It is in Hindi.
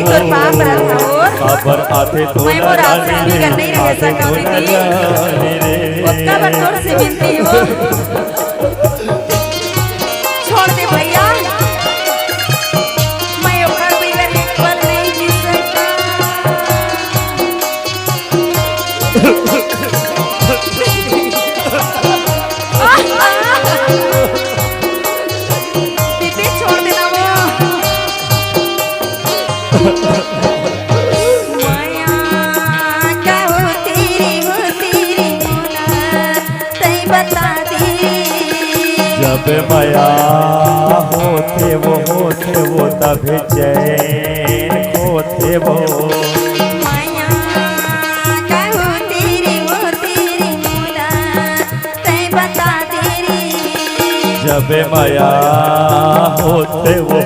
तो पाप रहा और खबर आते तो मैं मोर आसरा भी कर नहीं रह सका दीदी उसका बतौर से विनती हो छोड़ दे भैया मैं ओकर बगैर एक पल नहीं जी सकता दीदी छोड़ देना वो माया क्या हो तेरी मोना तई बता दे जब माया होते वो तब चैन होते वो माया क्या हो तेरी मोना तई बता दे जब माया होते वो